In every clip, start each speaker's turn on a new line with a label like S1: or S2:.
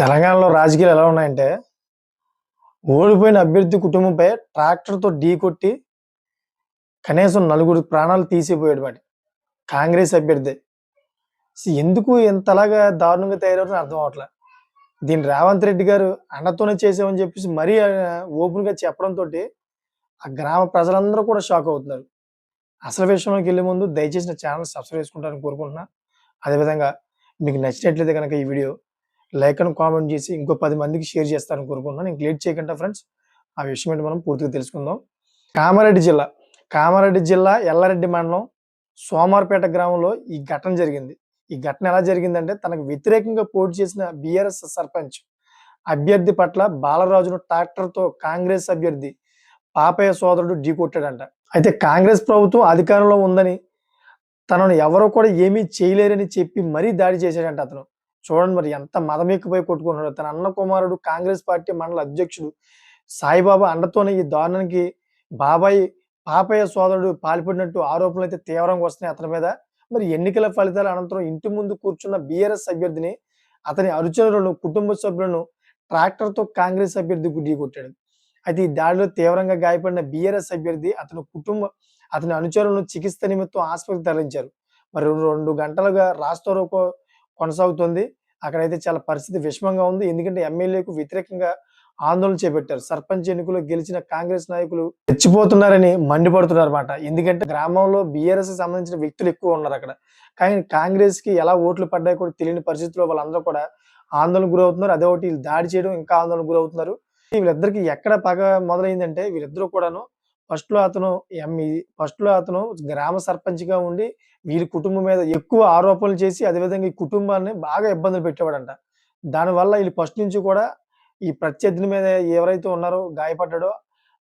S1: తెలంగాణలో రాజకీయాలు ఎలా ఉన్నాయంటే, ఓడిపోయిన అభ్యర్థి కుటుంబంపై ట్రాక్టర్‌తో ఢీకొట్టి కనీసం నలుగురు ప్రాణాలు తీసిపోయాడు వాడు. కాంగ్రెస్ అభ్యర్థి. ఎందుకు ఇంతలాగా దారుణంగా తయారవుతారో అర్థం అవ్వట్ల. దీన్ని రేవంత్ రెడ్డి గారు అండతోనే చేసామని చెప్పేసి మరీ ఓపెన్‌గా చెప్పడంతోటి ఆ గ్రామ ప్రజలందరూ కూడా షాక్ అవుతున్నారు. అసలు విషయంలోకెళ్ళే ముందు దయచేసి నా ఛానెల్ సబ్స్క్రైబ్ చేసుకుంటారని కోరుకుంటున్నా. అదేవిధంగా మీకు నచ్చినట్లయితే గనక ఈ వీడియో లైక్ అండ్ కామెంట్ చేసి ఇంకో 10 మందికి షేర్ చేస్తారని కోరుకుంటున్నాను. ఇంక లేట్ చేయకుండా ఫ్రెండ్స్ ఆ విషయం ఏంటో మనం పూర్తిగా తెలుసుకుందాం. కామారెడ్డి జిల్లా ఎల్లారెడ్డి మండలం సోమార్పేట గ్రామంలో ఈ ఘటన జరిగింది. ఈ ఘటన ఎలా జరిగిందంటే తనకు వ్యతిరేకంగా పోటీ చేసిన బీఆర్ఎస్ సర్పంచ్ అభ్యర్థి పట్ల బాలరాజును ట్రాక్టర్‌తో కాంగ్రెస్ అభ్యర్థి పాపయ్య సోదరుడు ఢీకొట్టాడంట. అయితే కాంగ్రెస్ ప్రభుత్వం అధికారంలో ఉందని తనను ఎవరో కూడా ఏమీ చేయలేరని చెప్పి మరీ దాడి చేశాడంట అతను. చూడండి మరి ఎంత మదమెక్కిపోయి కొట్టుకుంటున్నాడో. తన అన్న కుమారుడు కాంగ్రెస్ పార్టీ మండల అధ్యక్షుడు సాయిబాబా అండతోనే ఈ దారుణానికి పాపయ్య సోదరుడు పాల్పడినట్టు ఆరోపణలైతే తీవ్రంగా వస్తున్నాయి అతని మీద. మరి ఎన్నికల ఫలితాల అనంతరం ఇంటి ముందు కూర్చున్న బీఆర్ఎస్ అభ్యర్థిని అతని అనుచరులను కుటుంబ సభ్యులను ట్రాక్టర్‌తో కాంగ్రెస్ అభ్యర్థి ఢీకొట్టాడు. అయితే ఈ దాడిలో తీవ్రంగా గాయపడిన బీఆర్ఎస్ అభ్యర్థి అతని అనుచరులను చికిత్స నిమిత్తం ఆసుపత్రికి తరలించారు. మరి 2 గంటలుగా రాస్తారోకో కొనసాగుతుంది. అక్కడైతే చాలా పరిస్థితి విషమంగా ఉంది. ఎందుకంటే ఎమ్మెల్యేకు వ్యతిరేకంగా ఆందోళన చేపట్టారు. సర్పంచ్ ఎన్నికల్లో గెలిచిన కాంగ్రెస్ నాయకులు రెచ్చిపోతున్నారని మండిపడుతున్నారన్నమాట. ఎందుకంటే గ్రామంలో బీఆర్ఎస్‌కి సంబంధించిన వ్యక్తులు ఎక్కువ ఉన్నారు అక్కడ. కానీ కాంగ్రెస్‌కి ఎలా ఓట్లు పడ్డాయో కూడా తెలియని పరిస్థితిలో వాళ్ళందరూ కూడా ఆందోళనకు గురవుతున్నారు. అదొకటి వీళ్ళు దాడి చేయడం ఇంకా ఆందోళనకు గురవుతున్నారు. వీళ్ళిద్దరికీ ఎక్కడ పగ మొదలైందంటే వీళ్ళిద్దరూ కూడాను ఫస్ట్‌లో అతను గ్రామ సర్పంచ్‌గా ఉండి వీరి కుటుంబం మీద ఎక్కువ ఆరోపణలు చేసి అదేవిధంగా ఈ కుటుంబాన్ని బాగా ఇబ్బందులు పెట్టేవాడంట. దానివల్ల వీళ్ళు ఫస్ట్ నుంచి కూడా ఈ ప్రత్యర్థిని మీద ఎవరైతే ఉన్నారో గాయపడ్డాడో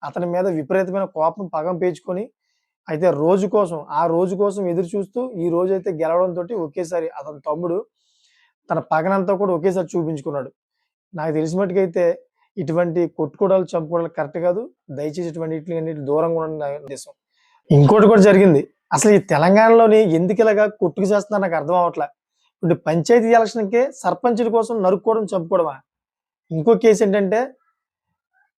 S1: అతని మీద విపరీతమైన కోపం పగం పేర్చుకొని అయితే ఆ రోజు కోసం ఎదురు చూస్తూ ఈ రోజైతే గెలవడంతోటి ఒకేసారి అతని తమ్ముడు తన పగనంతా కూడా ఒకేసారి చూపించుకున్నాడు. నాకు తెలిసిన మట్టుకైతే ఇటువంటి కొట్టుకోవడాలు, చంపుకోవడాలు కరెక్ట్ కాదు. దయచేసి ఇటువంటిటిలన్నిటి దూరంగా ఉండండి నా ఉద్దేశం. ఇంకోటి కూడా జరిగింది. అసలు ఈ తెలంగాణలోని ఎందుకు ఇలాగా కొట్టుకు చేస్తున్నారు నాకు అర్థం అవ్వట్లే. ఇప్పుడు పంచాయతీ ఎలక్షన్‌కే సర్పంచుల కోసం నరుక్కోవడం, చంపుకోవడమా? ఇంకో కేసు ఏంటంటే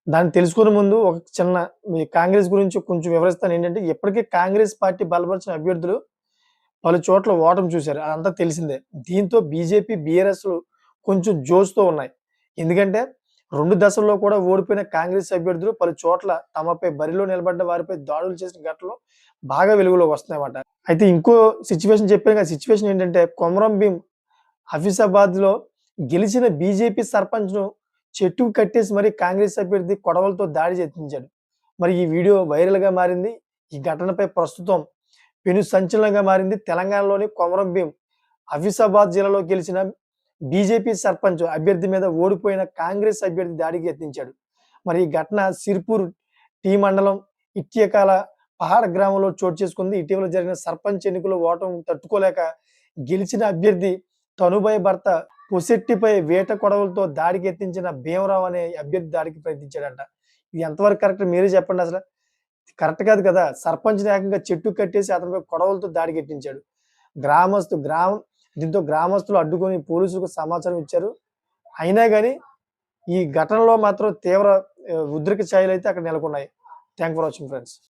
S1: దాన్ని తెలుసుకునే ముందు ఒక చిన్న మీ కాంగ్రెస్ గురించి కొంచెం వివరిస్తాను. ఏంటంటే ఇప్పటికే కాంగ్రెస్ పార్టీ బలపరిచిన అభ్యర్థులు పలు చోట్ల ఓటమి చూశారు. అదంతా తెలిసిందే. దీంతో బీజేపీ, బీఆర్ఎస్‌లు కొంచెం జోష్‌తో ఉన్నాయి. ఎందుకంటే 2 దశల్లో కూడా ఓడిపోయిన కాంగ్రెస్ అభ్యర్థులు పలు చోట్ల తమపై బరిలో నిలబడ్డ వారిపై దాడులు చేసిన ఘటనలు బాగా వెలుగులోకి వస్తున్నాయన్నమాట. అయితే ఇంకో సిట్యుయేషన్ చెప్పాను. ఆ సిట్యుయేషన్ ఏంటంటే కొమరం భీం హఫీజాబాద్‌లో గెలిచిన బీజేపీ సర్పంచ్‌ను చెట్టుకు కట్టేసి మరి కాంగ్రెస్ అభ్యర్థి కొడవలతో దాడి యత్నించాడు. మరి ఈ వీడియో వైరల్‌గా మారింది. ఈ ఘటనపై ప్రస్తుతం పెను సంచలనంగా మారింది. తెలంగాణలోని కొమరం భీం హఫీజాబాద్ జిల్లాలో గెలిచిన బీజేపీ సర్పంచ్ అభ్యర్థి మీద ఓడిపోయిన కాంగ్రెస్ అభ్యర్థి దాడికి యత్నించాడు. మరి ఈ ఘటన సిర్పూర్ టీ మండలం ఇట్యకాల పహాడ్ గ్రామంలో చోటు చేసుకుంది. ఇటీవల జరిగిన సర్పంచ్ ఎన్నికల్లో ఓటమి తట్టుకోలేక గెలిచిన అభ్యర్థి తనుబాయ్ భర్త పొసెట్టిపై వేట కొడవలతో దాడికి యత్నించిన భీమరావు అనే అభ్యర్థి దాడికి ప్రయత్నించాడంట. ఇది ఎంతవరకు కరెక్ట్ మీరే చెప్పండి అసలు? కరెక్ట్ కాదు కదా! సర్పంచ్‌ని ఏకంగా చెట్టుకు కట్టేసి అతనిపై కొడవలతో దాడికి యత్నించాడు. దీంతో గ్రామస్తులు అడ్డుకొని పోలీసులకు సమాచారం ఇచ్చారు. అయినా గాని ఈ ఘటనలో మాత్రం తీవ్ర ఉద్రిక ఛాయలైతే అక్కడ నెలకొన్నాయి. Thank for watching friends.